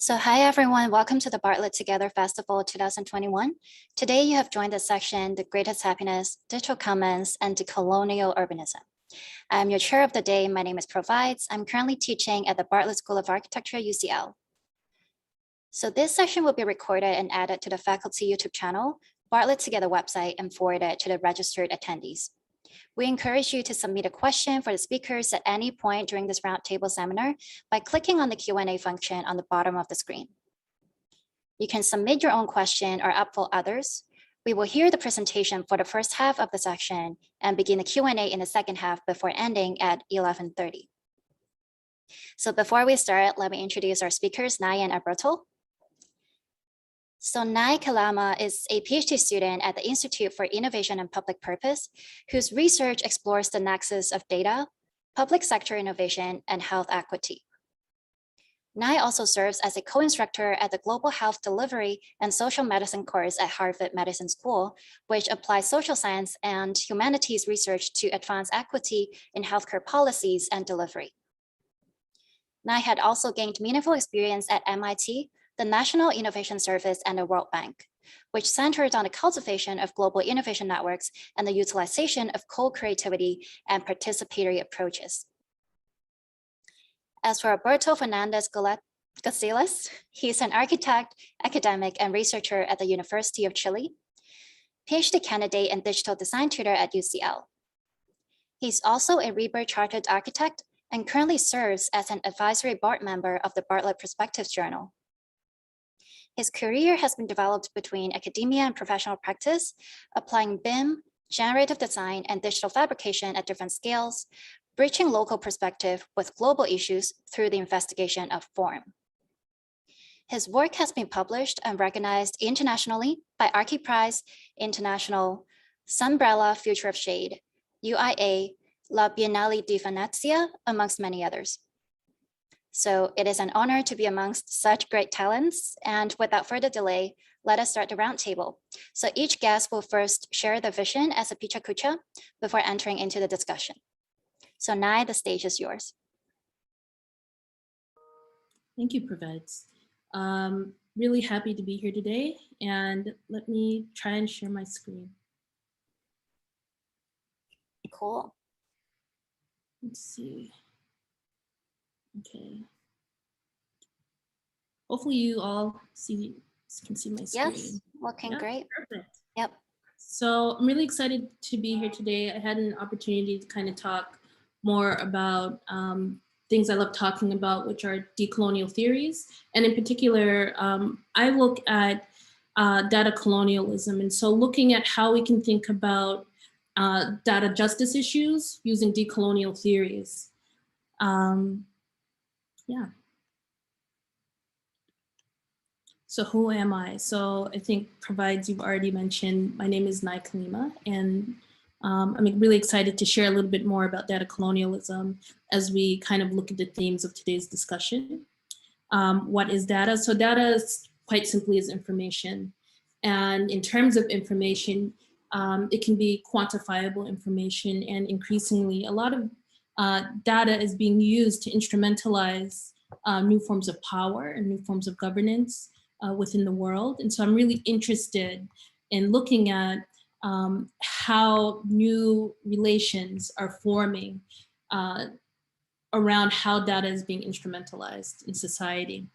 So hi everyone, welcome to the Bartlett Together Festival 2021. Today you have joined the section, The Greatest Happiness, Digital Commons, and Decolonial Urbanism. I'm your chair of the day, my name is Provides. I'm currently teaching at the Bartlett School of Architecture, UCL. So this session will be recorded and added to the faculty YouTube channel, Bartlett Together website, and forwarded to the registered attendees. We encourage you to submit a question for the speakers at any point during this roundtable seminar by clicking on the Q&A function on the bottom of the screen. You can submit your own question or upvote others. We will hear the presentation for the first half of the section and begin the Q&A in the second half before ending at 11:30. So before we start, let me introduce our speakers, Nai and Alberto. So Nai Kalama is a PhD student at the Institute for Innovation and Public Purpose, whose research explores the nexus of data, public sector innovation, and health equity. Nai also serves as a co-instructor at the Global Health Delivery and Social Medicine course at Harvard Medical School, which applies social science and humanities research to advance equity in healthcare policies and delivery. Nai had also gained meaningful experience at MIT, the National Innovation Service, and the World Bank, which centered on the cultivation of global innovation networks and the utilization of co-creativity and participatory approaches. As for Alberto Fernandez Gasiles, he's an architect, academic, and researcher at the University of Chile, PhD candidate and digital design tutor at UCL. He's also a Rebirth Chartered Architect and currently serves as an advisory board member of the Bartlett Perspectives Journal. His career has been developed between academia and professional practice, applying BIM, generative design, and digital fabrication at different scales, bridging local perspective with global issues through the investigation of form. His work has been published and recognized internationally by Archiprize International, Sunbrella Future of Shade, UIA, La Biennale di Venezia, amongst many others. So it is an honor to be amongst such great talents. And without further delay, let us start the roundtable. So each guest will first share the vision as a Picha Kucha before entering into the discussion. So Nai, the stage is yours. Thank you, Provides. Really happy to be here today. And let me try and share my screen. Cool. Let's see. Okay. Hopefully you all can see my screen. Yes, looking great. Perfect. Yep. So I'm really excited to be here today. I had an opportunity to kind of talk more about things I love talking about, which are decolonial theories. And in particular, I look at data colonialism. And so looking at how we can think about data justice issues using decolonial theories. Yeah. So who am I? So I think Provides, you've already mentioned, my name is Nai Kalima, and I'm really excited to share a little bit more about data colonialism as we kind of look at the themes of today's discussion. What is data? So data is quite simply is information. And in terms of information, it can be quantifiable information, and increasingly a lot of data is being used to instrumentalize new forms of power and new forms of governance within the world. And so I'm really interested in looking at how new relations are forming around how data is being instrumentalized in society.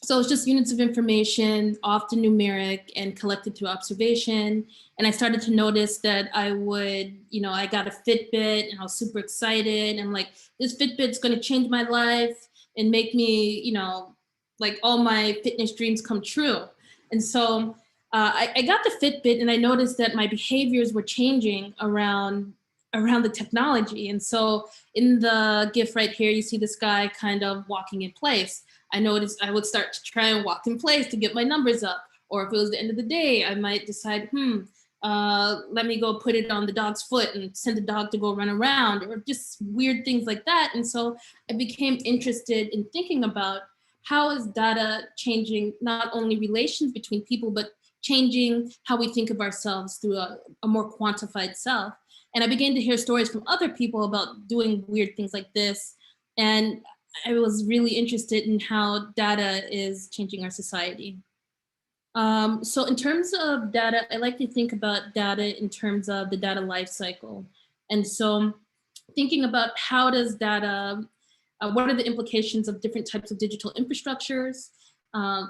So it's just units of information, often numeric and collected through observation. And I started to notice that I got a Fitbit and I was super excited. I'm like, this Fitbit's gonna change my life and make me, like all my fitness dreams come true. And so I got the Fitbit and I noticed that my behaviors were changing around the technology. And so in the GIF right here, you see this guy kind of walking in place. I noticed I would start to try and walk in place to get my numbers up. Or if it was the end of the day, I might decide, let me go put it on the dog's foot and send the dog to go run around, or just weird things like that. And so I became interested in thinking about how is data changing not only relations between people, but changing how we think of ourselves through a more quantified self. And I began to hear stories from other people about doing weird things like this. And I was really interested in how data is changing our society. So in terms of data, I like to think about data in terms of the data life cycle. And so thinking about how does data, what are the implications of different types of digital infrastructures,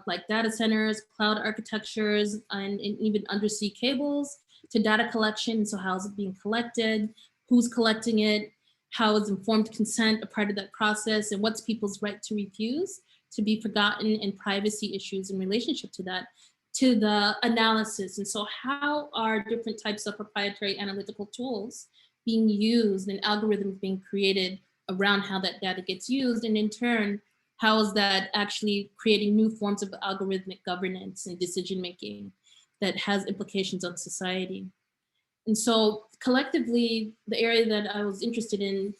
like data centers, cloud architectures, and even undersea cables to data collection. So how is it being collected? Who's collecting it? How is informed consent a part of that process? And what's people's right to refuse, to be forgotten, and privacy issues in relationship to that, to the analysis. And so how are different types of proprietary analytical tools being used and algorithms being created around how that data gets used? And in turn, how is that actually creating new forms of algorithmic governance and decision-making that has implications on society? And so collectively, the area that I was interested in,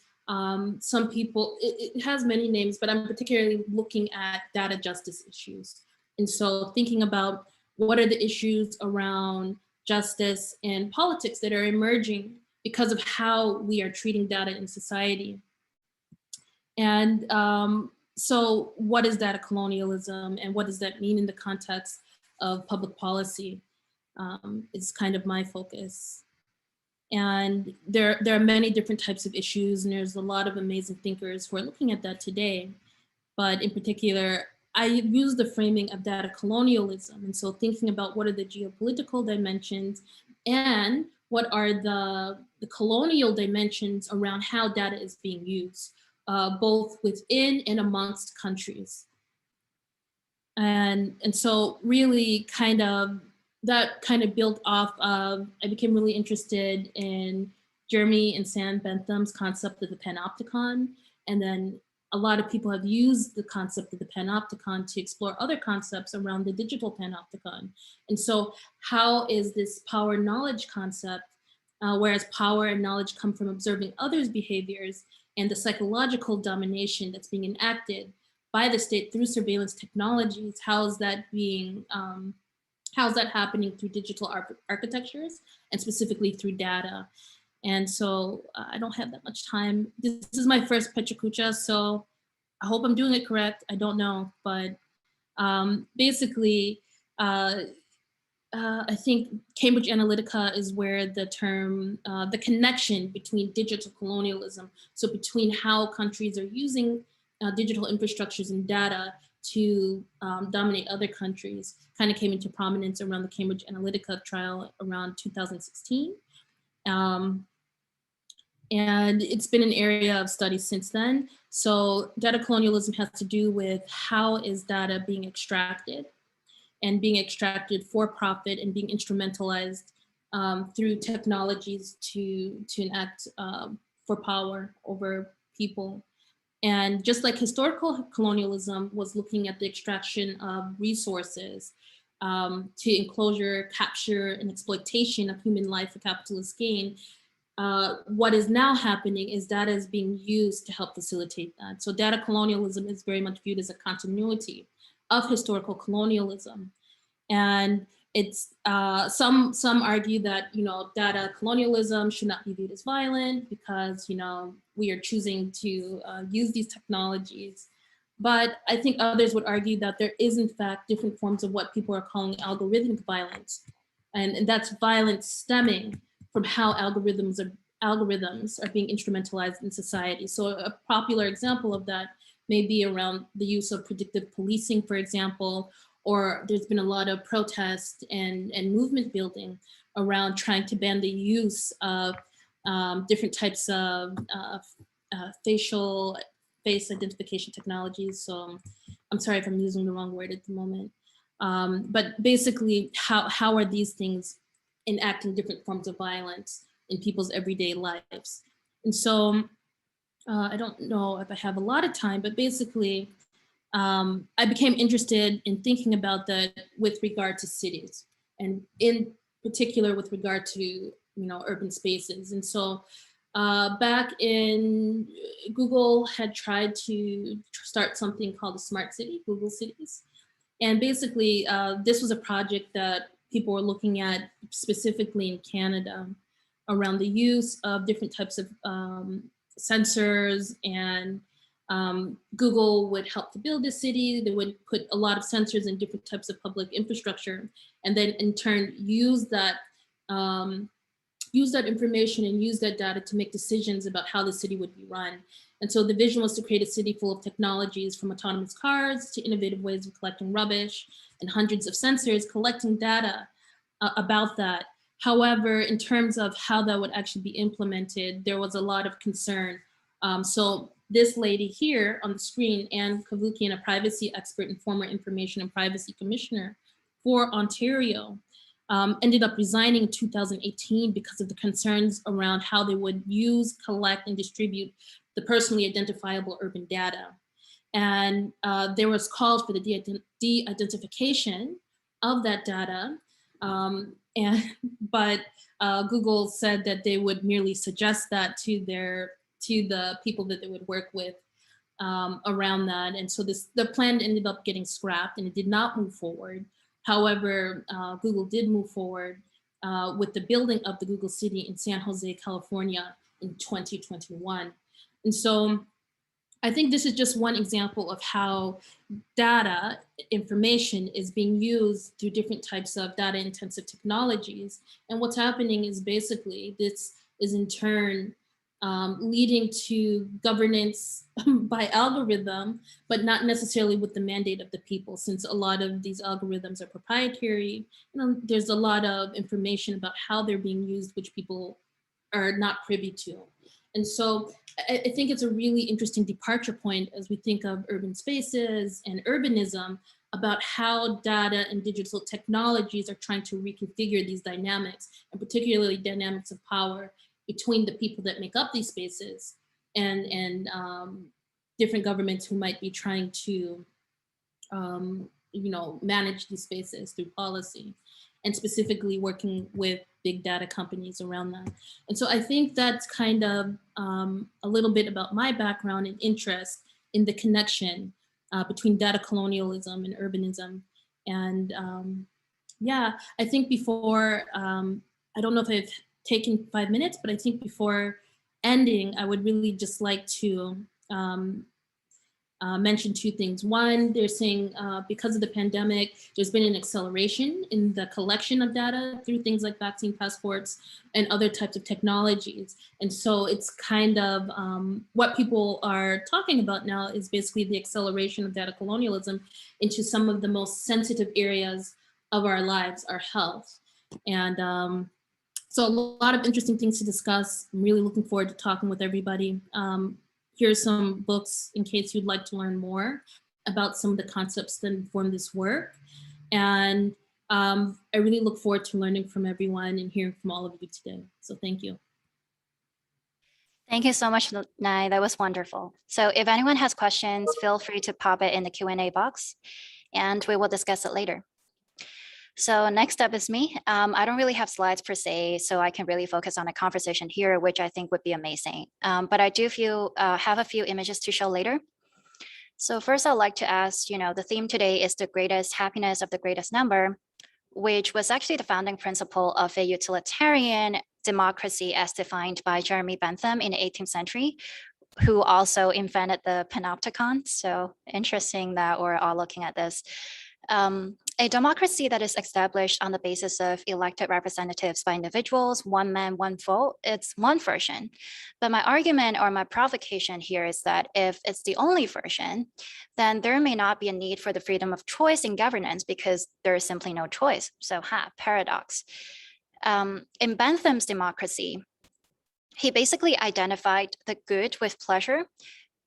some people, it has many names, but I'm particularly looking at data justice issues. And so thinking about what are the issues around justice and politics that are emerging because of how we are treating data in society. And so what is data colonialism, and what does that mean in the context of public policy is kind of my focus. And there are many different types of issues, and there's a lot of amazing thinkers who are looking at that today. But in particular, I use the framing of data colonialism. And so thinking about what are the geopolitical dimensions and what are the colonial dimensions around how data is being used, both within and amongst countries. And so really kind of that kind of built off of, I became really interested in Jeremy and Sam Bentham's concept of the panopticon. And then a lot of people have used the concept of the panopticon to explore other concepts around the digital panopticon. And so how is this power knowledge concept, whereas power and knowledge come from observing others' behaviors, and the psychological domination that's being enacted by the state through surveillance technologies, how is that being, how's that happening through digital architectures and specifically through data? And so I don't have that much time. This is my first Pechacucha, so I hope I'm doing it correct. I don't know, but basically, I think Cambridge Analytica is where the term, the connection between digital colonialism, so between how countries are using digital infrastructures and data to dominate other countries, kind of came into prominence around the Cambridge Analytica trial around 2016. And it's been an area of study since then. So data colonialism has to do with how is data being extracted, and being extracted for profit, and being instrumentalized through technologies to enact for power over people. And just like historical colonialism was looking at the extraction of resources to enclosure, capture, and exploitation of human life for capitalist gain, what is now happening is data is being used to help facilitate that. So data colonialism is very much viewed as a continuity of historical colonialism. And it's some argue that data colonialism should not be viewed as violent because we are choosing to use these technologies. But I think others would argue that there is in fact different forms of what people are calling algorithmic violence, and that's violence stemming from how algorithms are being instrumentalized in society. So a popular example of that may be around the use of predictive policing, for example, or there's been a lot of protest and movement building around trying to ban the use of different types of face identification technologies. So I'm sorry if I'm using the wrong word at the moment. But basically, how are these things enacting different forms of violence in people's everyday lives? And so I don't know if I have a lot of time, but basically, I became interested in thinking about that with regard to cities, and in particular with regard to urban spaces. And so back in, Google had tried to start something called a smart city, Google Cities. And basically this was a project that people were looking at specifically in Canada around the use of different types of sensors and Google would help to build a city. They would put a lot of sensors in different types of public infrastructure, and then in turn use that information and use that data to make decisions about how the city would be run. And so the vision was to create a city full of technologies, from autonomous cars to innovative ways of collecting rubbish, and hundreds of sensors collecting data about that. However, in terms of how that would actually be implemented, there was a lot of concern. So this lady here on the screen, Anne Kavukian, a privacy expert and former information and privacy commissioner for Ontario, ended up resigning in 2018 because of the concerns around how they would use, collect, and distribute the personally identifiable urban data. And there was calls for the de-identification of that data. But Google said that they would merely suggest that to the people that they would work with around that. And so the plan ended up getting scrapped and it did not move forward. However, Google did move forward with the building of the Google City in San Jose, California in 2021. And so I think this is just one example of how data information is being used through different types of data intensive technologies. And what's happening is basically this is in turn leading to governance by algorithm, but not necessarily with the mandate of the people, since a lot of these algorithms are proprietary. There's a lot of information about how they're being used, which people are not privy to. And so I think it's a really interesting departure point as we think of urban spaces and urbanism, about how data and digital technologies are trying to reconfigure these dynamics, and particularly dynamics of power between the people that make up these spaces and different governments who might be trying to manage these spaces through policy, and specifically working with big data companies around that. And so I think that's kind of a little bit about my background and interest in the connection between data colonialism and urbanism. And yeah, I think before, I don't know if I've taken 5 minutes, but I think before ending, I would really just like to mention two things. One, they're saying because of the pandemic, there's been an acceleration in the collection of data through things like vaccine passports and other types of technologies. And so it's kind of what people are talking about now is basically the acceleration of data colonialism into some of the most sensitive areas of our lives, our health. And so a lot of interesting things to discuss. I'm really looking forward to talking with everybody. Here's some books in case you'd like to learn more about some of the concepts that inform this work. And I really look forward to learning from everyone and hearing from all of you today. So thank you. Thank you so much, Nai. That was wonderful. So if anyone has questions, feel free to pop it in the Q&A box and we will discuss it later. So next up is me. I don't really have slides per se, so I can really focus on a conversation here, which I think would be amazing. But I do have a few images to show later. So first I'd like to ask, the theme today is the greatest happiness of the greatest number, which was actually the founding principle of a utilitarian democracy as defined by Jeremy Bentham in the 18th century, who also invented the panopticon. So interesting that we're all looking at this. A democracy that is established on the basis of elected representatives by individuals, one man, one vote, it's one version. But my argument or my provocation here is that if it's the only version, then there may not be a need for the freedom of choice in governance because there is simply no choice. So paradox. In Bentham's democracy, he basically identified the good with pleasure,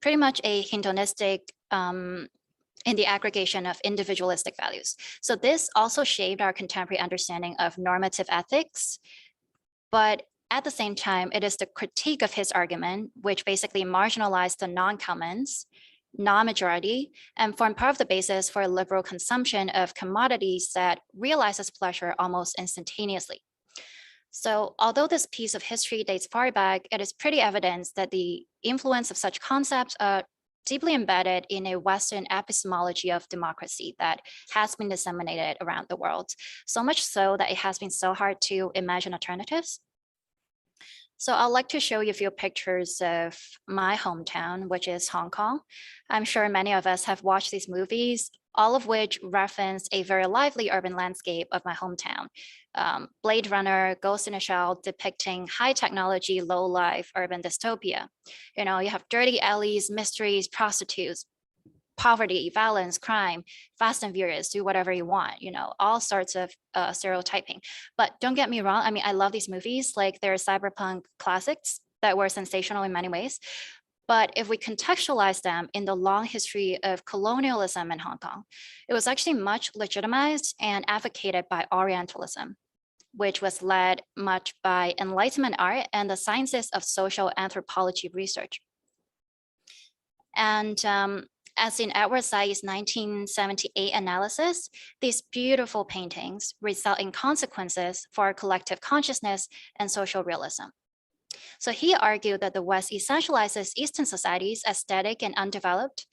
pretty much a hedonistic in the aggregation of individualistic values. So this also shaped our contemporary understanding of normative ethics, but at the same time, it is the critique of his argument, which basically marginalized the non-commons, non-majority, and formed part of the basis for liberal consumption of commodities that realizes pleasure almost instantaneously. So although this piece of history dates far back, it is pretty evident that the influence of such concepts are deeply embedded in a Western epistemology of democracy that has been disseminated around the world, so much so that it has been so hard to imagine alternatives. So I'd like to show you a few pictures of my hometown, which is Hong Kong. I'm sure many of us have watched these movies, all of which reference a very lively urban landscape of my hometown. Blade Runner, Ghost in a Shell, depicting high technology, low life urban dystopia. You know, you have dirty alleys, mysteries, prostitutes, poverty, violence, crime, fast and furious, do whatever you want, you know, all sorts of stereotyping. But don't get me wrong. I mean, I love these movies, like they're cyberpunk classics that were sensational in many ways. But if we contextualize them in the long history of colonialism in Hong Kong, it was actually much legitimized and advocated by Orientalism, which was led much by Enlightenment art and the sciences of social anthropology research. And as in Edward Said's 1978 analysis, these beautiful paintings result in consequences for collective consciousness and social realism. So he argued that the West essentializes Eastern societies as static and undeveloped,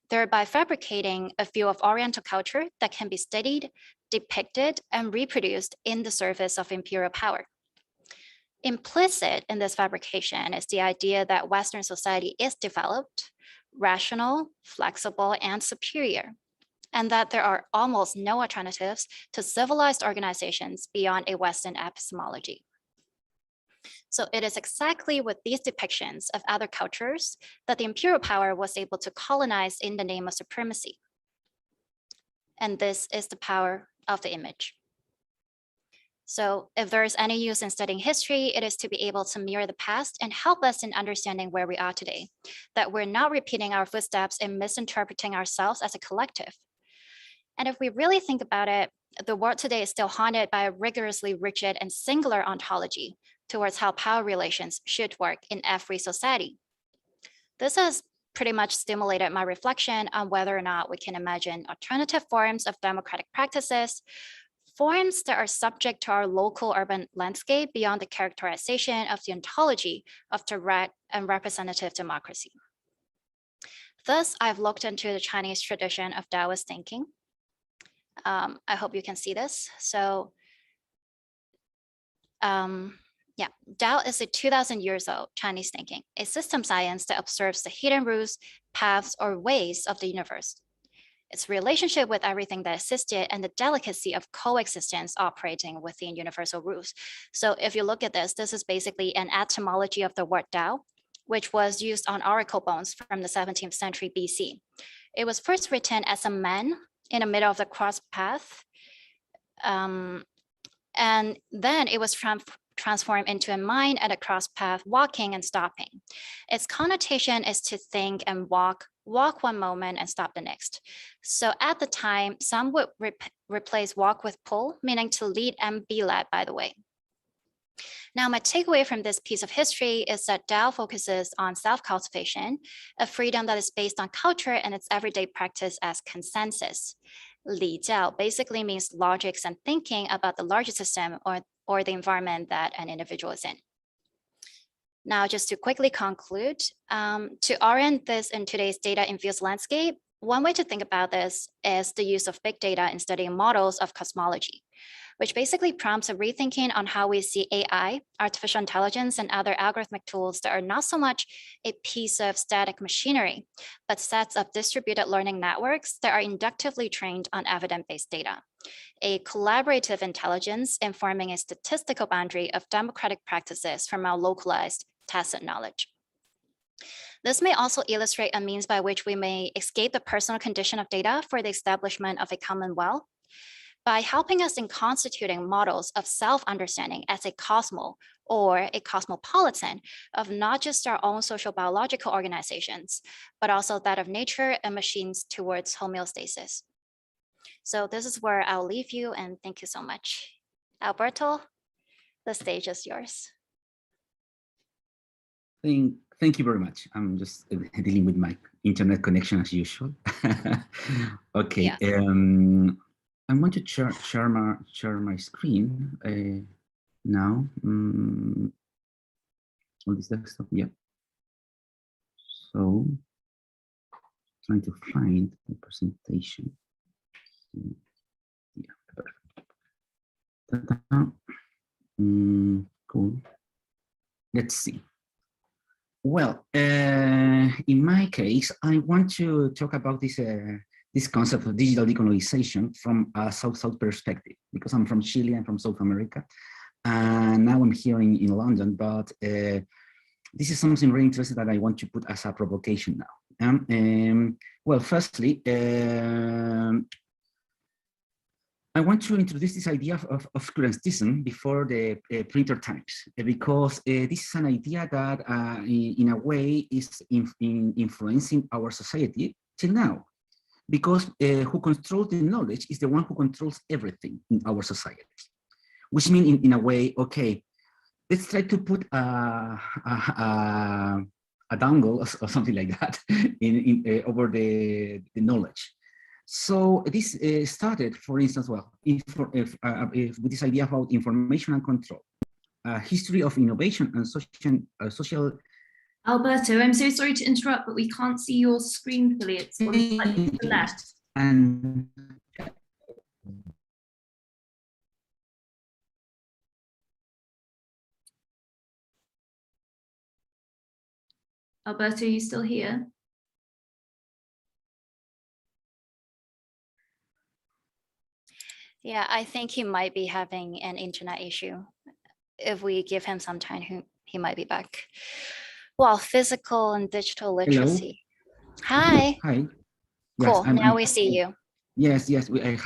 thereby fabricating a view of Oriental culture that can be studied, depicted, and reproduced in the service of imperial power. Implicit in this fabrication is the idea that Western society is developed, rational, flexible, and superior, and that there are almost no alternatives to civilized organizations beyond a Western epistemology. So it is exactly with these depictions of other cultures that the imperial power was able to colonize in the name of supremacy. And this is the power of the image. So if there is any use in studying history, it is to be able to mirror the past and help us in understanding where we are today, that we're not repeating our footsteps and misinterpreting ourselves as a collective. And if we really think about it, the world today is still haunted by a rigorously rigid and singular ontology towards how power relations should work in every society. This has pretty much stimulated my reflection on whether or not we can imagine alternative forms of democratic practices, forms that are subject to our local urban landscape beyond the characterization of the ontology of direct and representative democracy. Thus, I've looked into the Chinese tradition of Taoist thinking. I hope you can see this. So, yeah, Tao is a 2000 years old Chinese thinking, a system science that observes the hidden rules, paths, or ways of the universe. Its relationship with everything that existed and the delicacy of coexistence operating within universal rules. So if you look at this, this is basically an etymology of the word Tao, which was used on oracle bones from the 17th century BC. It was first written as a man in the middle of the cross path. And then it was transformed into a mind at a cross path, walking and stopping. Its connotation is to think and walk one moment and stop the next. So at the time, some would replace walk with pull, meaning to lead and be led by the way. Now, my takeaway from this piece of history is that Tao focuses on self-cultivation, a freedom that is based on culture and its everyday practice as consensus. Li Jiao basically means logics and thinking about the larger system or the environment that an individual is in. Now, just to quickly conclude, to orient this in today's data-infused landscape, one way to think about this is the use of big data in studying models of cosmology, which basically prompts a rethinking on how we see AI, artificial intelligence, and other algorithmic tools that are not so much a piece of static machinery, but sets of distributed learning networks that are inductively trained on evidence-based data. A collaborative intelligence informing a statistical boundary of democratic practices from our localized tacit knowledge. This may also illustrate a means by which we may escape the personal condition of data for the establishment of a commonwealth by helping us in constituting models of self-understanding as a cosmo or a cosmopolitan of not just our own social biological organizations, but also that of nature and machines towards homeostasis. So this is where I'll leave you, and thank you so much. Alberto, the stage is yours. Thank you very much. I'm just dealing with my internet connection as usual. Okay. Yeah. I'm going to share my screen now. On this desktop, yeah. So, trying to find the presentation. Yeah, perfect. Cool. let's see. Well, in my case, I want to talk about this concept of digital decolonization from a South-South perspective, because I'm from Chile, I'm from South America, and now I'm here in London, but this is something really interesting that I want to put as a provocation now. Well, firstly, I want to introduce this idea of obscurantism before the printer times, because this is an idea that in a way is influencing our society till now, because who controls the knowledge is the one who controls everything in our society, which means in a way, okay, let's try to put a dongle or something like that over the knowledge. So this started, for instance, well, with this idea about information and control, a history of innovation and social. Alberto, I'm so sorry to interrupt, but we can't see your screen fully. It's on slightly to the left. And Alberto, are you still here? Yeah, I think he might be having an internet issue. If we give him some time, he might be back. Well, physical and digital literacy. Hello. Hi. Hi. Cool. Yes, now we see you. Yes, I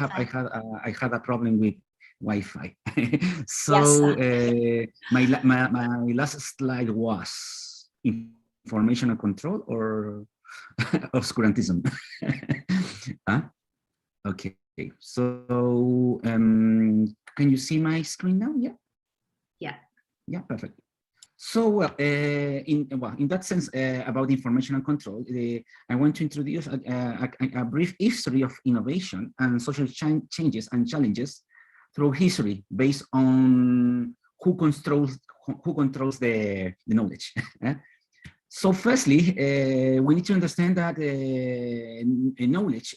had a problem with Wi-Fi. So Yes, my last slide was information and control or obscurantism. Huh? Okay. So can you see my screen now? Yeah. Yeah. Yeah. Perfect. So in that sense, about information and control, I want to introduce a brief history of innovation and social changes and challenges through history based on who controls the knowledge. So firstly, we need to understand that knowledge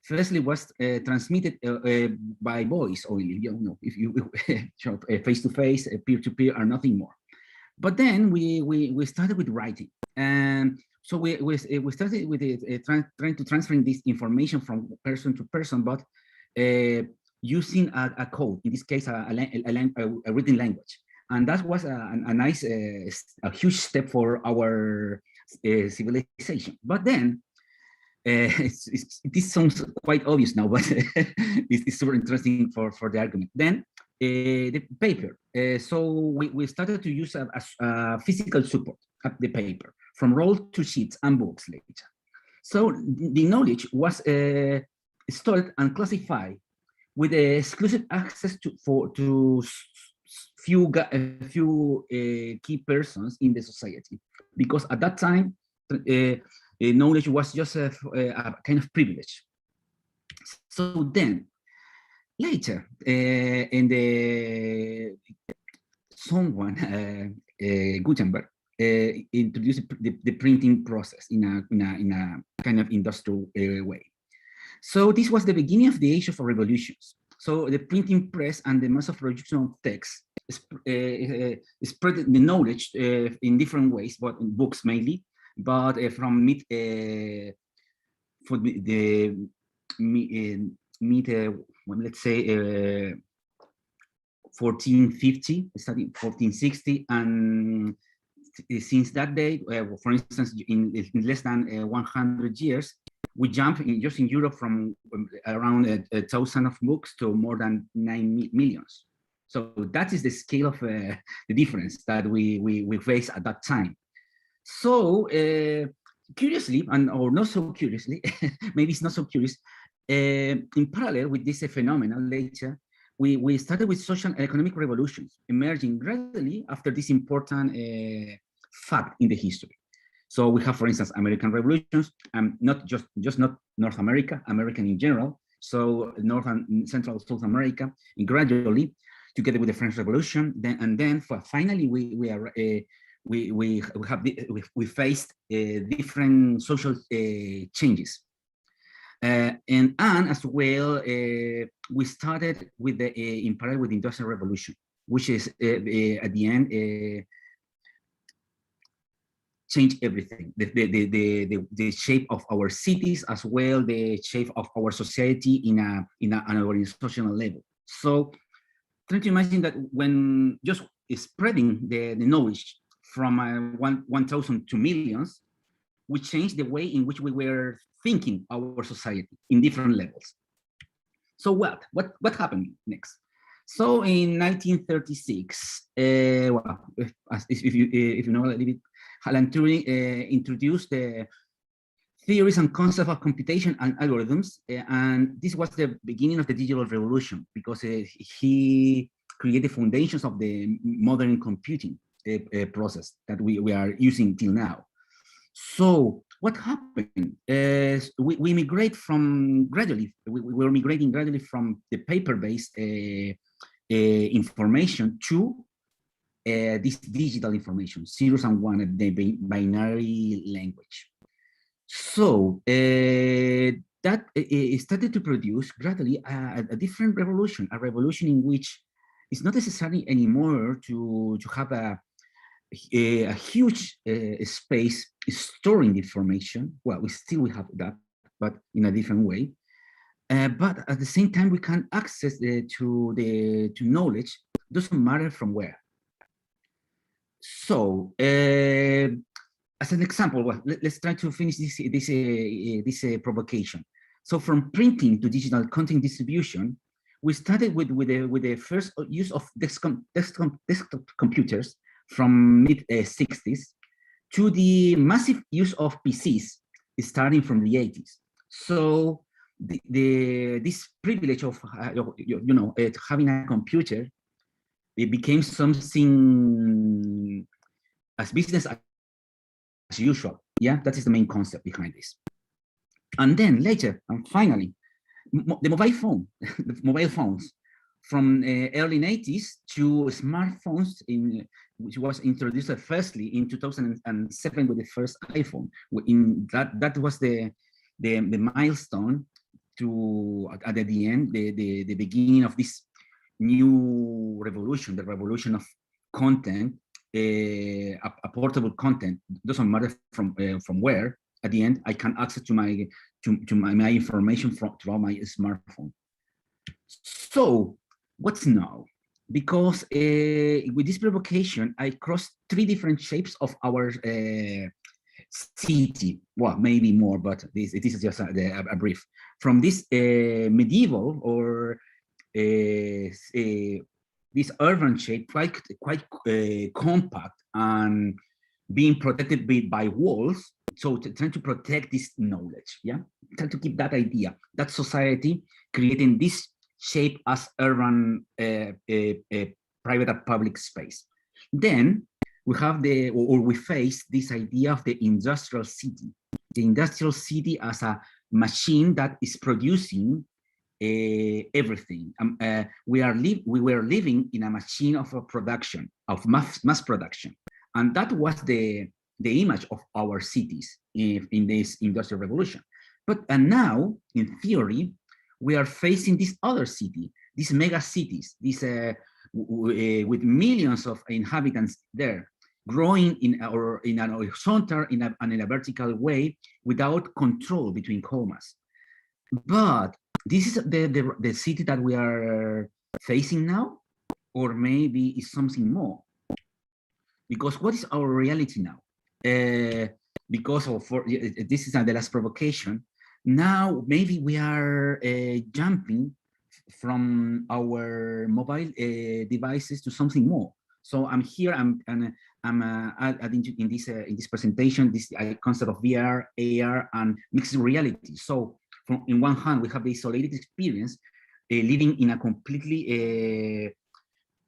firstly was transmitted by voice only, you know, if you face-to-face, peer-to-peer, or nothing more. But then we started with writing, and so we started with trying to transferring this information from person to person, but using a code, in this case a written language, and that was a nice, a huge step for our civilization. But then. This sounds quite obvious now, but it's super interesting for the argument. Then the paper. So we started to use a physical support of the paper, from roll to sheets and books later. So the knowledge was stored and classified with exclusive access to few key persons in the society, because at that time knowledge was just a kind of privilege. So then, later, in the someone Gutenberg introduced the printing process in a kind of industrial way. So this was the beginning of the age of revolutions. So the printing press and the mass of production of text spread the knowledge in different ways, but in books mainly. But from let's say 1450, starting 1460, and since that day, for instance, in less than 100 years, we jump just in Europe from around 1,000 of books to more than 9 millions. So that is the scale of the difference that we face at that time. So curiously, or not so curiously, maybe it's not so curious, in parallel with this phenomenon later, we started with social and economic revolutions emerging gradually after this important fact in the history. So we have, for instance, American revolutions, not just not North America, American in general. So North and Central South America, and gradually, together with the French Revolution, then finally we faced different social changes, and as well we started with the in parallel with the Industrial Revolution. which is at the end change everything, the shape of our cities, as well the shape of our society in an organizational level. So trying to imagine that when just spreading the knowledge from 1,000 to millions, we changed the way in which we were thinking our society in different levels. So what happened next? So in 1936, well, if you know a little bit, Alan Turing introduced the theories and concepts of computation and algorithms, and this was the beginning of the digital revolution, because he created the foundations of the modern computing process that we are using till now. So what happened is we migrate from gradually, we were migrating gradually from the paper-based information to this digital information, zeros and one, the binary language. So that started to produce gradually a different revolution, a revolution in which it's not necessary anymore to have a huge space storing information. Well, we have that, but in a different way. But at the same time, we can access to knowledge. Doesn't matter from where. So, as an example, well, let's try to finish this provocation. So, from printing to digital content distribution, we started with the first use of desktop computers from mid-60s to the massive use of PCs starting from the 80s. So this privilege of having a computer, it became something as business as usual. Yeah, that is the main concept behind this. And then later, and finally, the mobile phone, the mobile phones from early 80s to smartphones, which was introduced firstly in 2007 with the first iPhone. In that was the milestone to at the end, the beginning of this new revolution, the revolution of content, a portable content. Doesn't matter from where. At the end, I can access to my information through my smartphone. So what's now? Because with this provocation, I crossed 3 different shapes of our city. Well, maybe more, but this is just a brief. From this medieval or this urban shape, quite compact and being protected by walls. So trying to protect this knowledge, yeah, trying to keep that idea, that society creating this shape as urban private and public space. Then we have we face this idea of the industrial city. The industrial city as a machine that is producing everything. We were living in a machine of a production, of mass production, and that was the image of our cities in this industrial revolution. But now, in theory, we are facing this other city, these mega cities, these with millions of inhabitants there, growing in an horizontal, in a vertical way, without control between commas. But this is the city that we are facing now, or maybe it's something more. Because what is our reality now? Because this is the last provocation. Now maybe we are jumping from our mobile devices to something more. So I'm here. I'm adding in this presentation this concept of VR, AR, and mixed reality. So in one hand, we have the isolated experience, living in a completely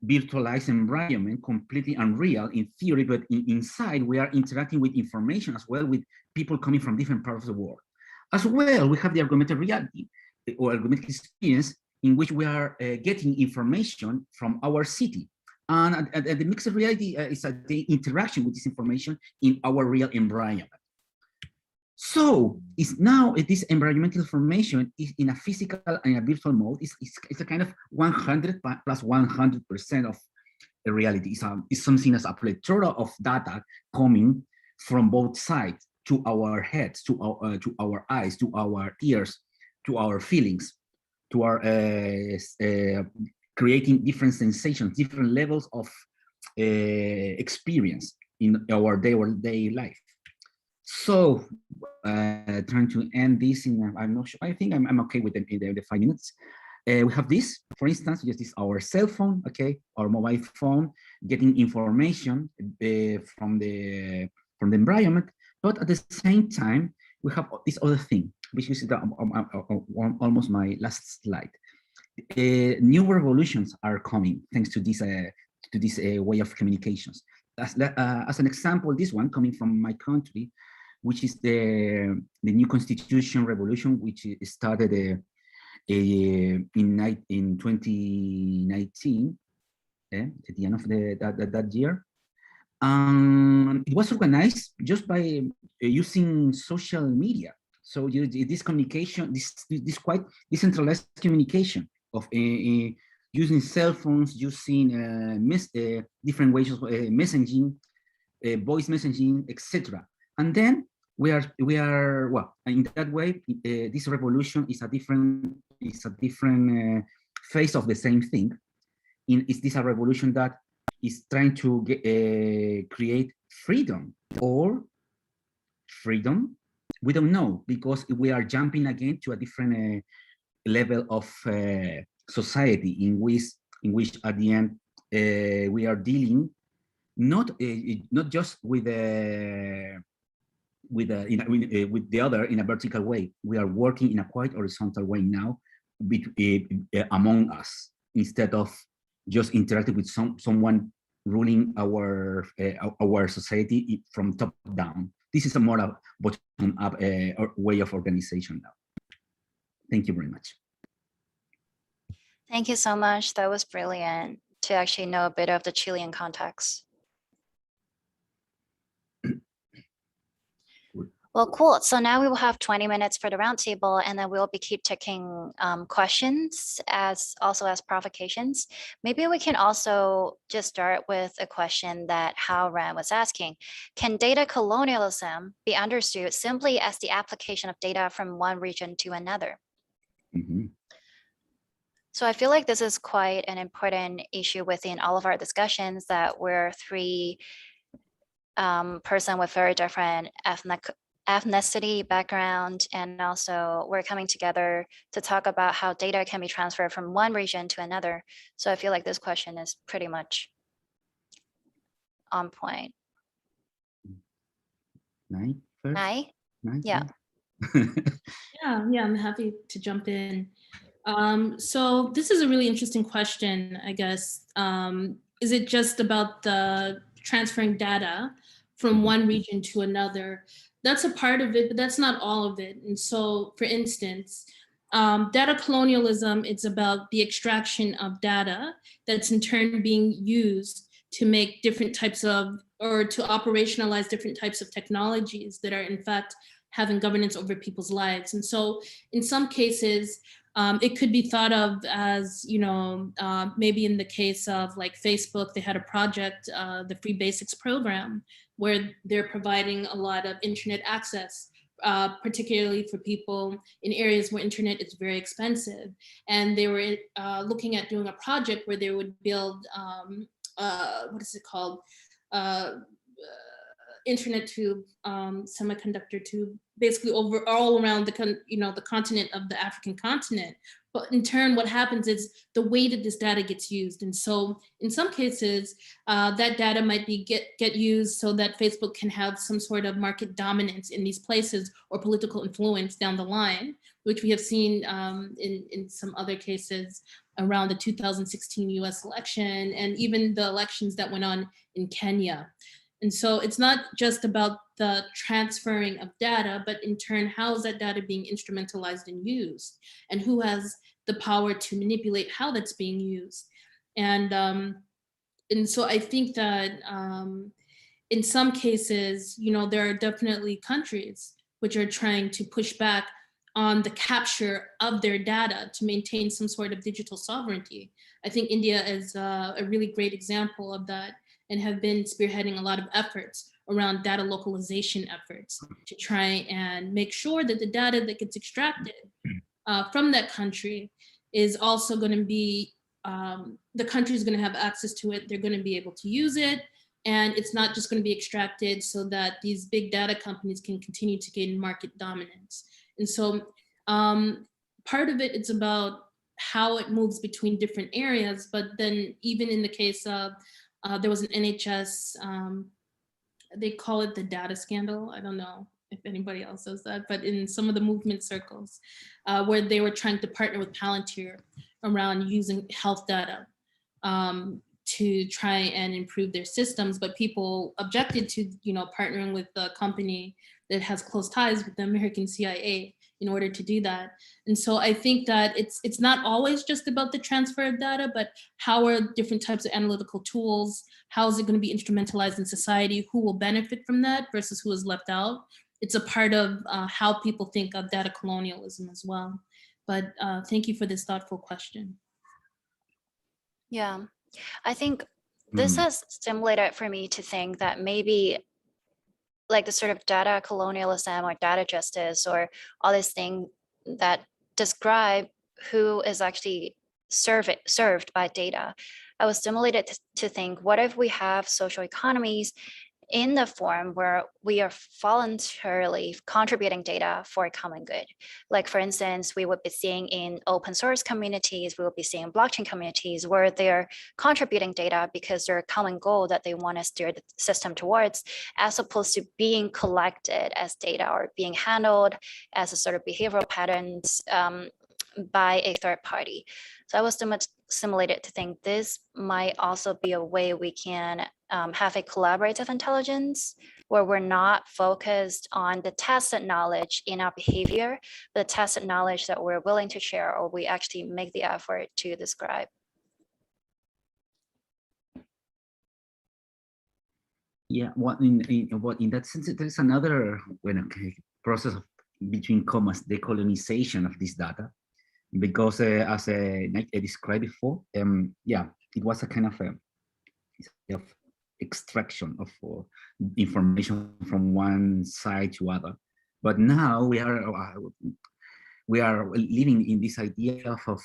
virtualized environment, completely unreal in theory, but inside we are interacting with information as well, with people coming from different parts of the world. As well, we have the augmented reality or augmented experience in which we are getting information from our city. And the mixed reality is the interaction with this information in our real environment. So it's now this environmental information is in a physical and a virtual mode. It's a kind of 100 plus 100% reality. It's something as a plethora of data coming from both sides to our heads, to our eyes, to our ears, to our feelings, to our creating different sensations, different levels of experience in our day life. So trying to end this in, I'm not sure, I think I'm okay with the 5 minutes. We have this, for instance, just this our cell phone, okay, our mobile phone, getting information from the environment, but at the same time, we have this other thing, which is almost my last slide. New revolutions are coming thanks to this way of communications. As an example, this one coming from my country, which is the new constitution revolution, which started in 2019, at the end of that year. It was organized just by using social media. So this communication, this quite decentralized communication of using cell phones, using different ways of messaging, voice messaging, etc. And then we are well, in that way, this revolution is a different phase of the same thing. Is this a revolution that is trying to create freedom or freedom? We don't know, because we are jumping again to a different level of society in which at the end we are dealing not just with the other in a vertical way. We are working in a quite horizontal way now among us, instead of just interacting with someone ruling our society from top down. This is a more bottom-up way of organization now. Thank you very much. Thank you so much. That was brilliant to actually know a bit of the Chilean context. Well, cool. So now we will have 20 minutes for the roundtable, and then we'll keep taking questions as provocations. Maybe we can also just start with a question that Hao Ran was asking. Can data colonialism be understood simply as the application of data from one region to another? Mm-hmm. So I feel like this is quite an important issue within all of our discussions, that we're three person with very different ethnicity background, and also we're coming together to talk about how data can be transferred from one region to another. So I feel like this question is pretty much on point. Nai first? Nai? Nai? Yeah. Yeah, I'm happy to jump in. So this is a really interesting question, I guess. Is it just about the transferring data from one region to another? That's a part of it, but that's not all of it. And so, for instance, data colonialism, it's about the extraction of data that's in turn being used to make different types of, or to operationalize different types of technologies that are in fact having governance over people's lives. And so in some cases, it could be thought of as, maybe in the case of like Facebook, they had a project, the Free Basics program, where they're providing a lot of internet access, particularly for people in areas where internet is very expensive. And they were looking at doing a project where they would build, what is it called? Internet tube, semiconductor tube, basically all around the continent of the African continent. But in turn, what happens is the way that this data gets used. And so in some cases, that data might be get used so that Facebook can have some sort of market dominance in these places, or political influence down the line, which we have seen in some other cases around the 2016 US election, and even the elections that went on in Kenya. And so it's not just about the transferring of data, but in turn, how is that data being instrumentalized and used? And who has the power to manipulate how that's being used? And so I think that in some cases, there are definitely countries which are trying to push back on the capture of their data to maintain some sort of digital sovereignty. I think India is a really great example of that and have been spearheading a lot of efforts around data localization efforts to try and make sure that the data that gets extracted from that country is also going to be, the country is going to have access to it, they're going to be able to use it, and it's not just going to be extracted so that these big data companies can continue to gain market dominance. And so part of it, it's about how it moves between different areas, but then even in the case of, there was an NHS, they call it the data scandal. I don't know if anybody else does that, but in some of the movement circles where they were trying to partner with Palantir around using health data to try and improve their systems, but people objected to, partnering with a company that has close ties with the American CIA in order to do that. And so I think that it's not always just about the transfer of data, but how are different types of analytical tools, how is it going to be instrumentalized in society, who will benefit from that versus who is left out. It's a part of how people think of data colonialism as well. But thank you for this thoughtful question. Yeah, I think this has stimulated for me to think that maybe like the sort of data colonialism or data justice or all these things that describe who is actually served by data. I was stimulated to think, what if we have social economies in the form where we are voluntarily contributing data for a common good? Like, for instance, we would be seeing in open source communities, we would be seeing blockchain communities where they're contributing data because there's a common goal that they want to steer the system towards, as opposed to being collected as data or being handled as a sort of behavioral patterns by a third party. So I was stimulated to think this might also be a way we can have a collaborative intelligence where we're not focused on the tacit knowledge in our behavior, but the tacit knowledge that we're willing to share or we actually make the effort to describe. Yeah, in that sense, there's another process of, between commas, decolonization of this data, because as I described before, yeah, it was a kind of extraction of information from one side to other. But now we are living in this idea of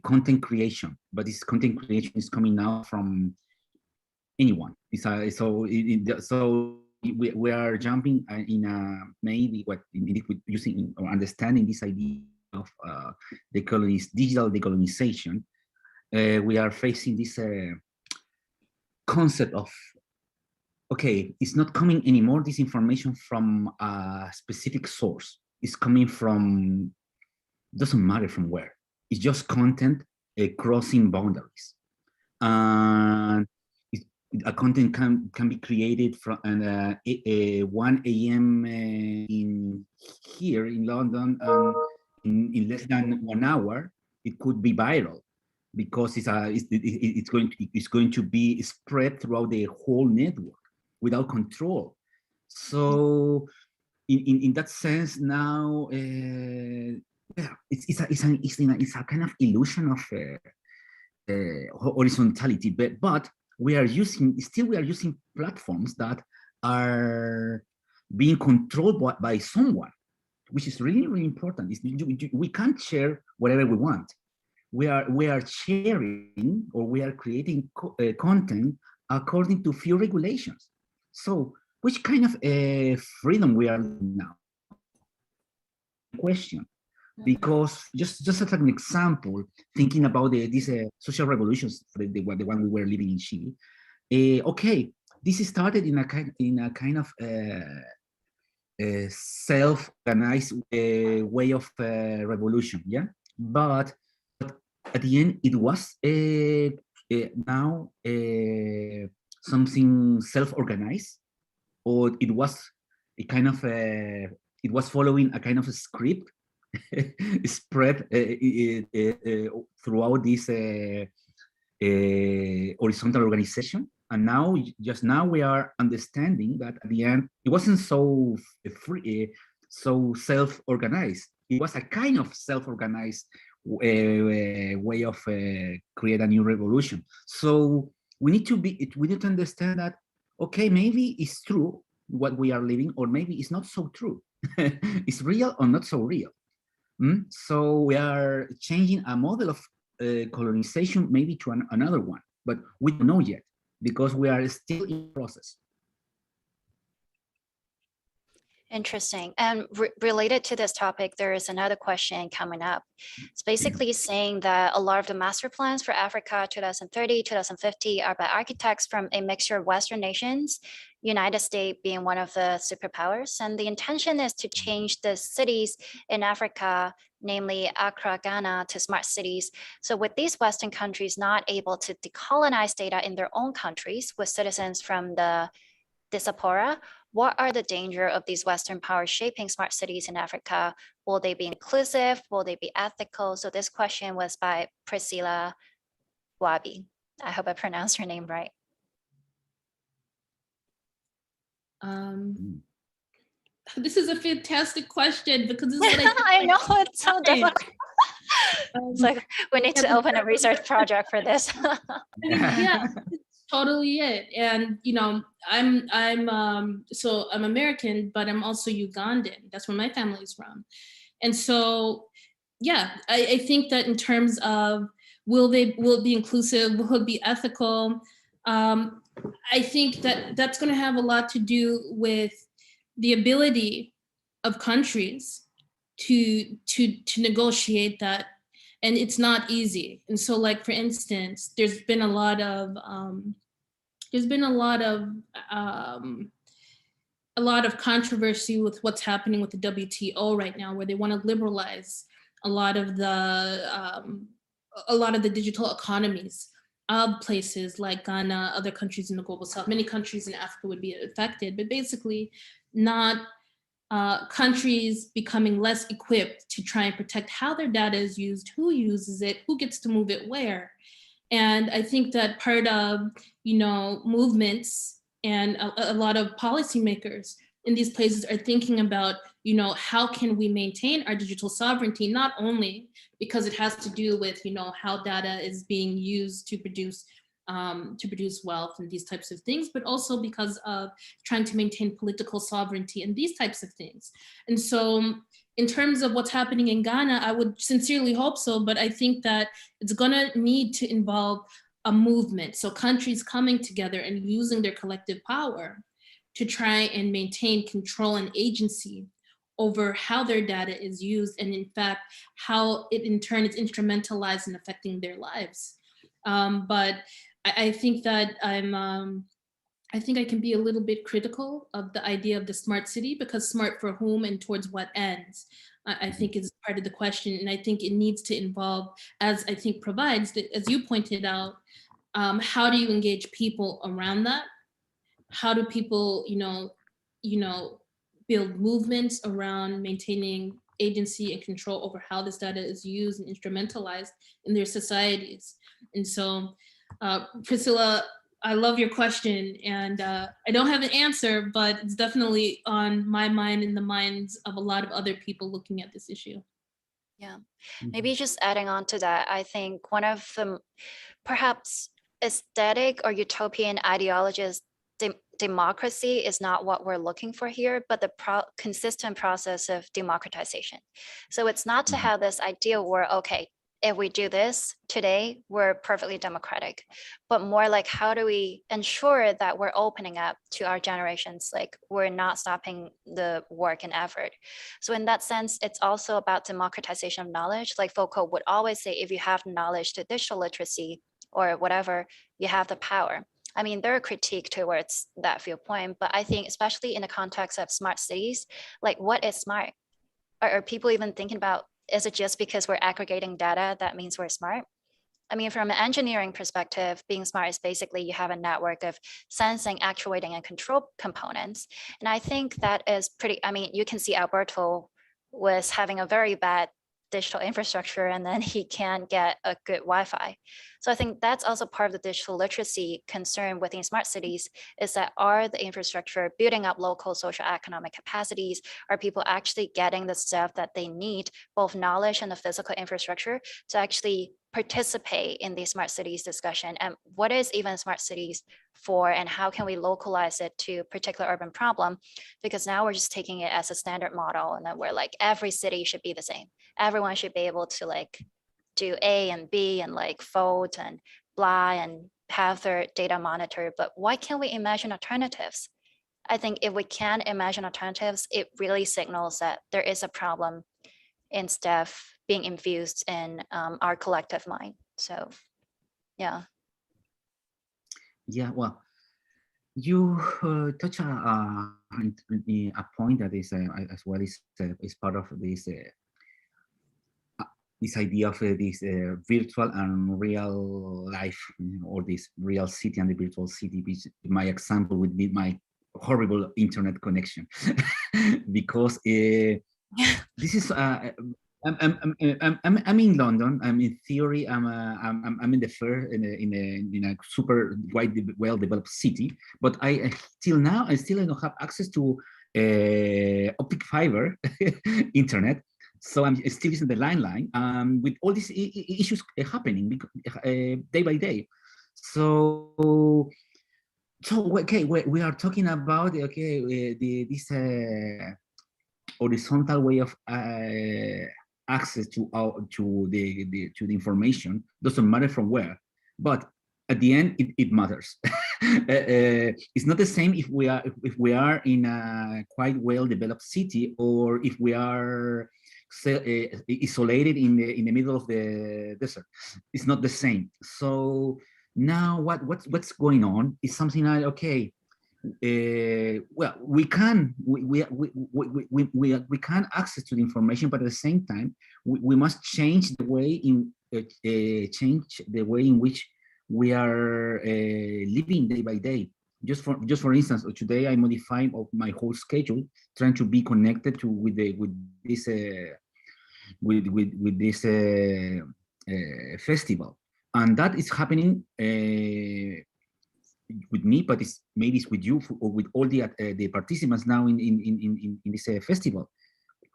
content creation, but this content creation is coming out from anyone. So we are jumping in a maybe using or understanding this idea of digital decolonization. We are facing this concept of, okay, it's not coming anymore, this information from a specific source. It's coming from, doesn't matter from where. It's just content crossing boundaries. And a content can be created from 1 a.m. here in London, in less than 1 hour, it could be viral, because it's going to be spread throughout the whole network without control. So in that sense now, yeah, it's a kind of illusion of horizontality, but we are using platforms that are being controlled by someone, which is really, really important. We can't share whatever we want. We are sharing, or we are creating content according to few regulations. So which kind of freedom we are now? Question. Because just as an example, thinking about these social revolutions, the one we were living in Chile. Okay, this started in a kind of self-organized way of revolution, yeah. But at the end, it was now something self-organized, or it was a kind of it was following a kind of a script spread throughout this horizontal organization. And now, just now, we are understanding that at the end, it wasn't so free, so self-organized. it was a kind of self-organized way of create a new revolution. So we need to understand that, okay, maybe it's true what we are living, or maybe it's not so true. It's real or not so real. So we are changing a model of colonization maybe to another one, but we don't know yet because we are still in the process. Interesting. And related to this topic, there is another question coming up. It's basically saying that a lot of the master plans for Africa 2030, 2050 are by architects from a mixture of Western nations, United States being one of the superpowers. And the intention is to change the cities in Africa, namely Accra, Ghana, to smart cities. So with these Western countries not able to decolonize data in their own countries with citizens from the diaspora, what are the danger of these Western powers shaping smart cities in Africa? Will they be inclusive? Will they be ethical? So this question was by Priscilla Wabi. I hope I pronounced her name right. This is a fantastic question because this is what I know, it's so difficult. It's like we need to open a research project for this. Yeah, it's totally it. And you know, I'm American, but I'm also Ugandan. That's where my family is from. And so, yeah, I think that in terms of will it be inclusive, will it be ethical? I think that that's going to have a lot to do with the ability of countries to negotiate that, and it's not easy. And so, like for instance, there's been a lot of controversy with what's happening with the WTO right now, where they want to liberalize a lot of the digital economies of places like Ghana, other countries in the global south. Many countries in Africa would be affected, but basically not countries becoming less equipped to try and protect how their data is used, who uses it, who gets to move it where. And I think that part of, you know, movements and a lot of policymakers in these places are thinking about, you know, how can we maintain our digital sovereignty, not only because it has to do with, you know, how data is being used to produce wealth and these types of things, but also because of trying to maintain political sovereignty and these types of things. And so in terms of what's happening in Ghana, I would sincerely hope so, but I think that it's gonna need to involve a movement. So countries coming together and using their collective power to try and maintain control and agency over how their data is used, and in fact, how it in turn is instrumentalized in affecting their lives. But I think that I think I can be a little bit critical of the idea of the smart city, because smart for whom and towards what ends, I think is part of the question. And I think it needs to involve, as I think provides, as you pointed out, how do you engage people around that? How do people, you know, build movements around maintaining agency and control over how this data is used and instrumentalized in their societies? And so, Priscilla, I love your question, and I don't have an answer, but it's definitely on my mind and the minds of a lot of other people looking at this issue. Yeah, maybe just adding on to that, I think one of the perhaps aesthetic or utopian ideologies, democracy is not what we're looking for here, but the consistent process of democratization. So it's not to have this idea where, okay, if we do this today, we're perfectly democratic, but more like, how do we ensure that we're opening up to our generations? Like, we're not stopping the work and effort. So in that sense, it's also about democratization of knowledge. Like Foucault would always say, if you have knowledge to digital literacy or whatever, you have the power. I mean, there are critique towards that viewpoint, but I think especially in the context of smart cities, like, what is smart? Are people even thinking about, is it just because we're aggregating data that means we're smart? I mean, from an engineering perspective, being smart is basically you have a network of sensing, actuating, and control components. And I think that is pretty, I mean, you can see Alberto was having a very bad digital infrastructure and then he can't get a good Wi-Fi. So I think that's also part of the digital literacy concern within smart cities, is that are the infrastructure building up local social economic capacities? Are people actually getting the stuff that they need, both knowledge and the physical infrastructure, to actually participate in the smart cities discussion? And what is even smart cities for, and how can we localize it to a particular urban problem? Because now we're just taking it as a standard model, and then we're like, every city should be the same. Everyone should be able to like do A and B and like vote and blah and have their data monitored. But why can't we imagine alternatives? I think if we can imagine alternatives, it really signals that there is a problem in stuff being infused in our collective mind. So, yeah. Yeah, well, you touch a point that is as well is part of this idea of this virtual and real life, or this real city and the virtual city. My example would be my horrible internet connection, because this is I'm in London. I'm in theory. I'm in the first in a super well developed city, but I till now I still don't have access to optic fiber internet. So I'm still using the landline with all these issues happening day by day. So okay, we are talking about this horizontal way of access to the information. Doesn't matter from where, but at the end it matters. It's not the same if we are in a quite well developed city, or if we are isolated in the middle of the desert. It's not the same. So now what's going on is something like, okay, well, we can access to the information, but at the same time we must change the way in which we are living day by day. Just for instance, today I modified my whole schedule, trying to be connected with this festival, and that is happening with me, but maybe it's with you or with all the participants now in this festival.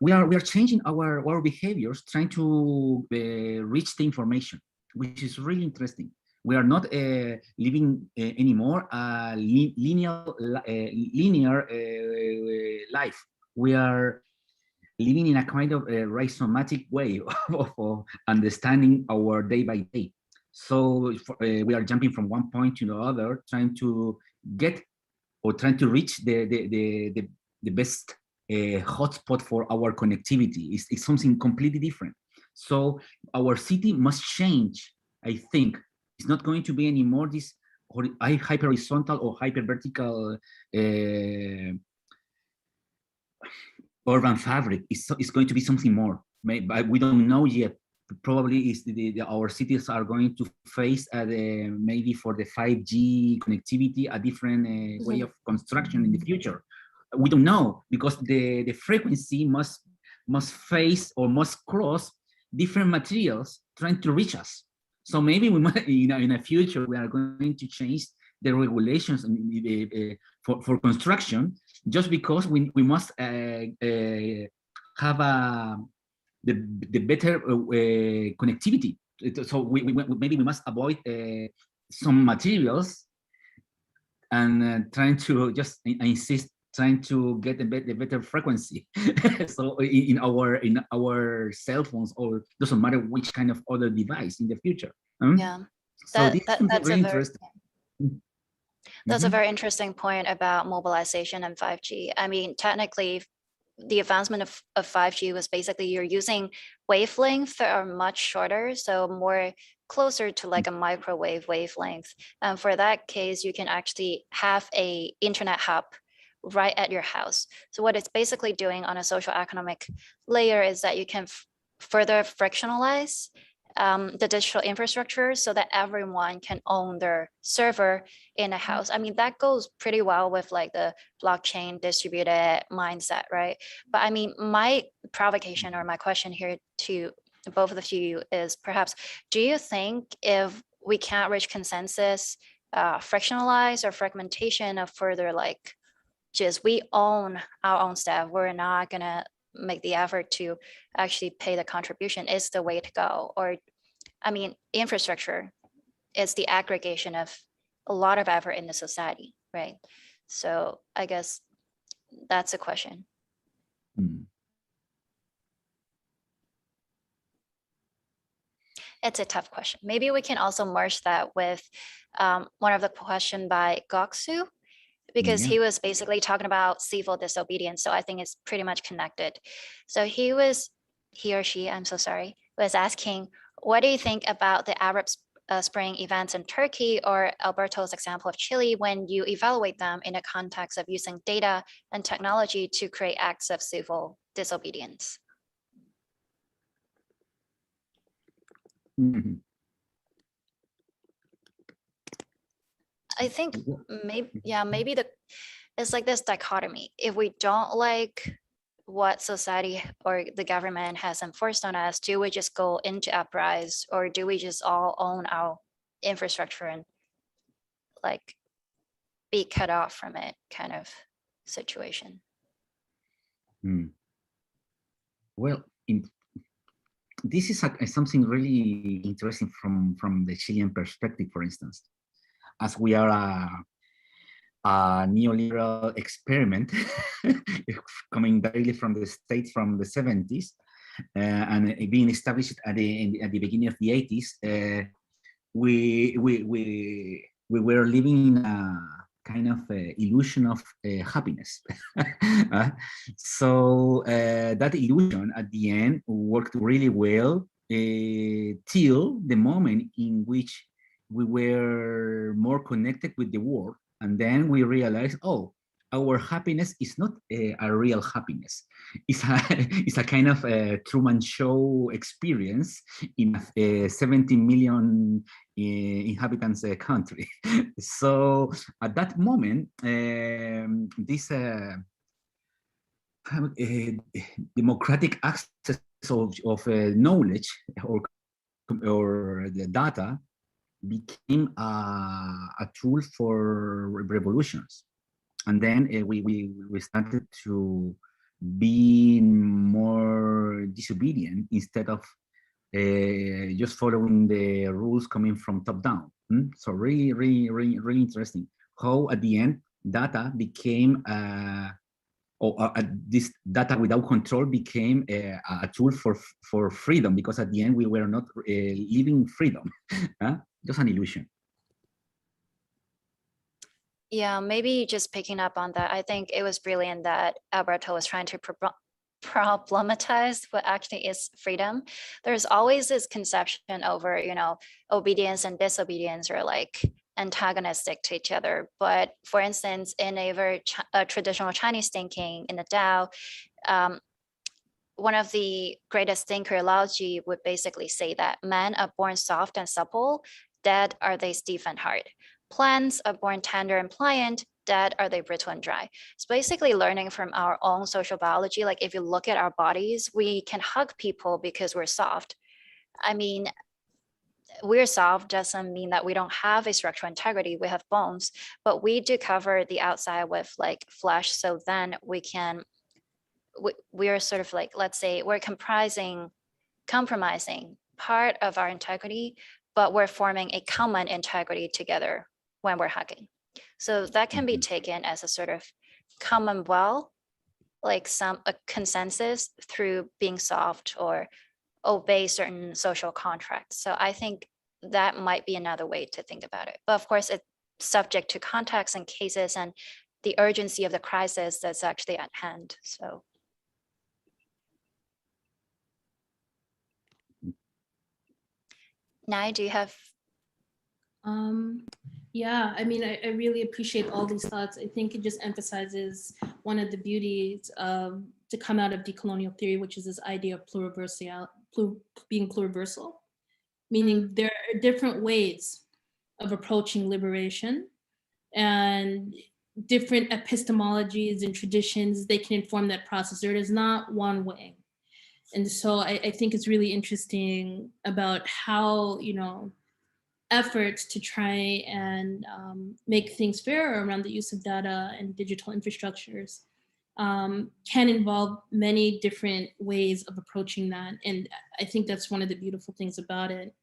We are changing our behaviors, trying to reach the information, which is really interesting. We are not living anymore a linear life. We are living in a kind of rhizomatic way of understanding our day by day. So we are jumping from one point to the other, trying to get or trying to reach the best hotspot for our connectivity. It's something completely different. So our city must change, I think. It's not going to be anymore this hyper horizontal or hyper vertical urban fabric. It's going to be something more. We don't know yet. Probably our cities are going to face maybe for the 5G connectivity a different way of construction in the future. We don't know, because the frequency must face or must cross different materials trying to reach us. So maybe we might, in the future, we are going to change the regulations for construction, just because we must have the better connectivity. So maybe we must avoid some materials and trying to just trying to get the better frequency. So in our cell phones, or doesn't matter which kind of other device in the future. Yeah, so that's very interesting. That's a very interesting point about mobilization and 5G. I mean, technically, the advancement of 5G was basically you're using wavelengths that are much shorter, so more closer to like a microwave wavelength. And for that case, you can actually have a internet hub right at your house. So what it's basically doing on a social economic layer is that you can further frictionalize the digital infrastructure so that everyone can own their server in a house. I mean, that goes pretty well with like the blockchain distributed mindset, right? But I mean, my provocation or my question here to both of you is perhaps, do you think if we can't reach consensus, frictionalize or fragmentation of further like just we own our own stuff, we're not gonna make the effort to actually pay the contribution is the way to go? Or, I mean, infrastructure is the aggregation of a lot of effort in the society, right? So I guess that's a question. It's a tough question. Maybe we can also merge that with one of the question by Goksu, because he was basically talking about civil disobedience. So I think it's pretty much connected. So he or she, I'm so sorry, was asking, what do you think about the Arab Spring events in Turkey or Alberto's example of Chile when you evaluate them in the context of using data and technology to create acts of civil disobedience? I think maybe it's like this dichotomy. If we don't like what society or the government has enforced on us, do we just go into uprise, or do we just all own our infrastructure and like be cut off from it kind of situation? Well, this is something really interesting from the Chilean perspective, for instance, as we are a neoliberal experiment coming directly from the States from the 70s and being established at the beginning of the 80s. We were living in a kind of illusion of happiness. So that illusion at the end worked really well till the moment in which we were more connected with the world. And then we realized, oh, our happiness is not a real happiness. It's a kind of a Truman Show experience in a 70 million inhabitants country. So at that moment, this democratic access of knowledge or the data became a tool for revolutions. And then we started to be more disobedient instead of just following the rules coming from top down. So really interesting how at the end data became this data without control became a tool for freedom, because at the end we were not living freedom, just an illusion. Yeah, maybe just picking up on that, I think it was brilliant that Alberto was trying to problematize what actually is freedom. There's always this conception over, obedience and disobedience are like antagonistic to each other. But for instance, in a very traditional Chinese thinking in the Tao, one of the greatest thinker, Lao Ji, would basically say that men are born soft and supple, dead are they stiff and hard. Plants are born tender and pliant, dead are they brittle and dry. It's basically learning from our own social biology. Like if you look at our bodies, we can hug people because we're soft. I mean, we're soft doesn't mean that we don't have a structural integrity. We have bones, but we do cover the outside with like flesh. So then we're sort of like, let's say we're compromising part of our integrity, but we're forming a common integrity together when we're hugging. So that can be taken as a sort of commonwealth, like a consensus through being soft or obey certain social contracts. So I think that might be another way to think about it. But of course, it's subject to context and cases and the urgency of the crisis that's actually at hand. So. Nai, do you have? Yeah, I mean, I really appreciate all these thoughts. I think it just emphasizes one of the beauties to come out of decolonial theory, which is this idea of being pluriversal. meaning there are different ways of approaching liberation, and different epistemologies and traditions, they can inform that process. There is not one way. And so I think it's really interesting about how, efforts to try and make things fairer around the use of data and digital infrastructures can involve many different ways of approaching that. And I think that's one of the beautiful things about it.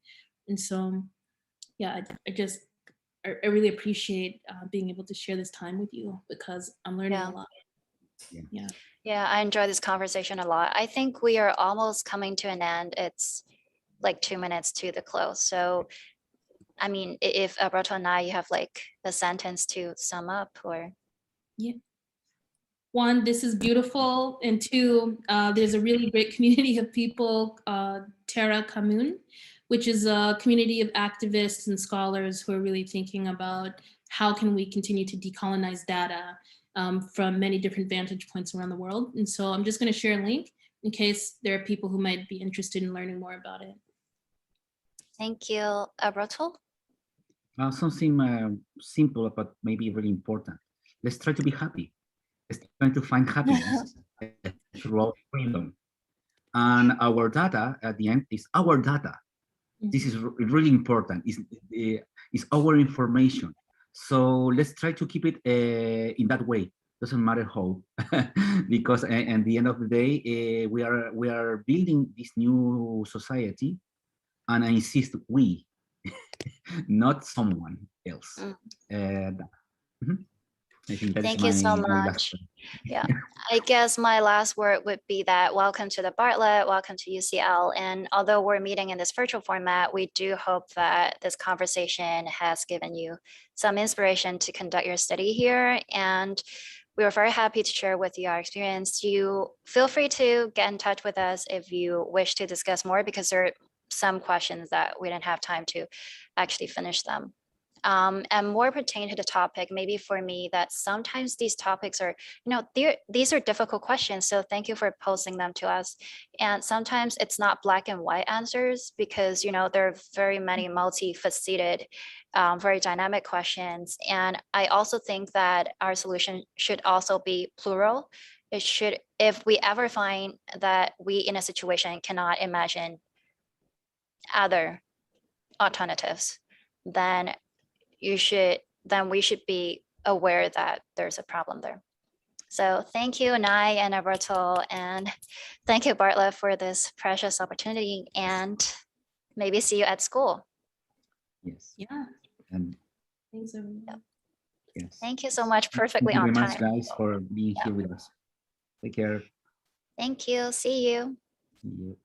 And so, yeah, I really appreciate being able to share this time with you, because I'm learning a lot. Yeah, I enjoy this conversation a lot. I think we are almost coming to an end. It's like 2 minutes to the close. So, I mean, if Alberto and I, you have like a sentence to sum up, or. Yeah. One, this is beautiful. And two, there's a really great community of people, Terra Commune, which is a community of activists and scholars who are really thinking about how can we continue to decolonize data from many different vantage points around the world. And so I'm just going to share a link in case there are people who might be interested in learning more about it. Thank you. Alberto? Something simple, but maybe really important. Let's try to be happy. Let's try to find happiness throughout freedom. And our data at the end is our data. This is really important. It's our information. So let's try to keep it in that way. Doesn't matter how, because at the end of the day, we are building this new society, and I insist we, not someone else. I think that Thank you so much. Yeah, I guess my last word would be that welcome to the Bartlett, welcome to UCL. And although we're meeting in this virtual format, we do hope that this conversation has given you some inspiration to conduct your study here. And we were very happy to share with you our experience. You feel free to get in touch with us if you wish to discuss more, because there are some questions that we didn't have time to actually finish them. And more pertaining to the topic, maybe for me, that sometimes these topics are, these are difficult questions. So thank you for posing them to us. And sometimes it's not black and white answers, because, there are very many multifaceted, very dynamic questions. And I also think that our solution should also be plural. It should, if we ever find that we in a situation cannot imagine other alternatives, then we should be aware that there's a problem there. So thank you, Nai and Alberto, and thank you, Bartlett, for this precious opportunity, and maybe see you at school. Yes. Yeah. And thanks, everyone. Yep. Yes. Thank you so much. Perfectly on time. Thank you very much, guys, for being here with us. Take care. Thank you. See you. See you.